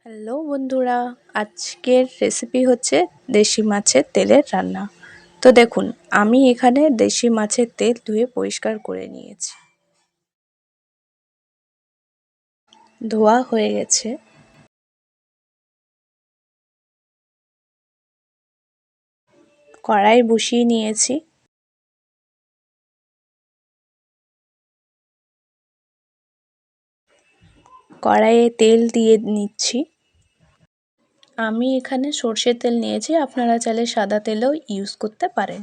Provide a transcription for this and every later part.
Hello বন্ধুরা, আজকের recipe হচ্ছে দেশি মাছের তেলের রান্না। তো দেখুন, আমি এখানে দেশি মাছের তেল ধুয়ে পরিষ্কার করে নিয়েছি। ধোয়া হয়ে গেছে। কড়াই বসিয়ে নিয়েছি। কড়াইয়ে তেল দিয়ে নিচ্ছি। আমি এখানে সর্ষের তেল নিয়েছি, আপনারা চাইলে সাদা তেলও ইউজ করতে পারেন।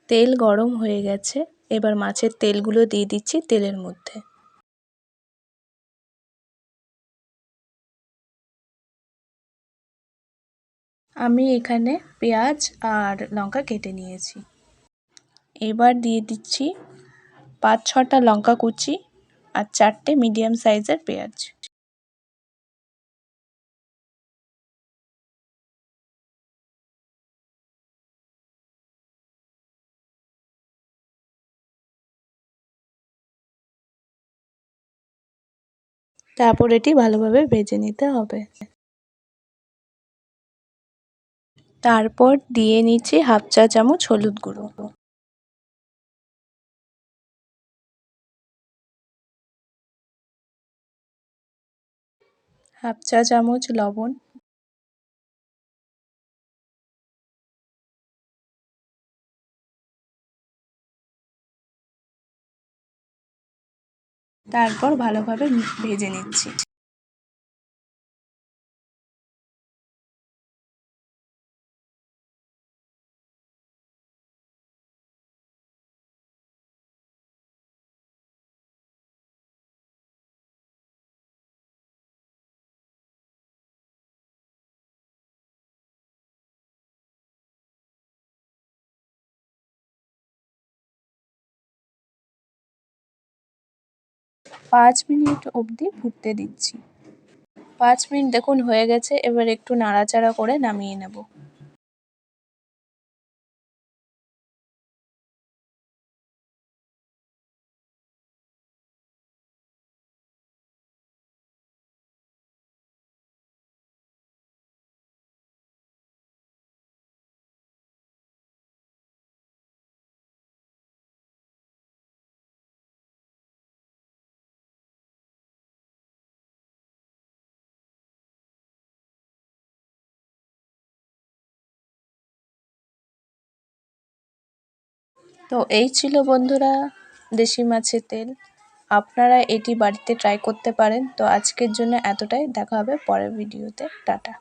তেল গরম হয়ে গেছে, এবার মাছের তেলগুলো দিয়ে দিচ্ছি তেলের মধ্যে। আমি এখানে পেঁয়াজ আর লঙ্কা কেটে নিয়েছি। এবার দিয়ে দিচ্ছি ৫-৬টা লঙ্কা কুচি আর 4টে মিডিয়াম সাইজের পেঁয়াজ। তারপর এটি ভালোভাবে ভেজে নিতে হবে। তারপর দিয়ে নিচ্ছি 1/2 চা চামচ হলুদ গুঁড়ো, 1/2 চা চামচ লবণ, তারপর ভালোভাবে ভেজে নিচ্ছি। পাঁচ মিনিট অবধি ফুটতে দিচ্ছি। 5 মিনিট দেখুন হয়ে গেছে, এবার একটু নাড়াচাড়া করে নামিয়ে নেব। তো এই ছিল বন্ধুরা দেশি মাছের তেল। আপনারা এটি বাড়িতে ট্রাই করতে পারেন। তো আজকের জন্য এতটাই, দেখা হবে পরের ভিডিওতে। টাটা।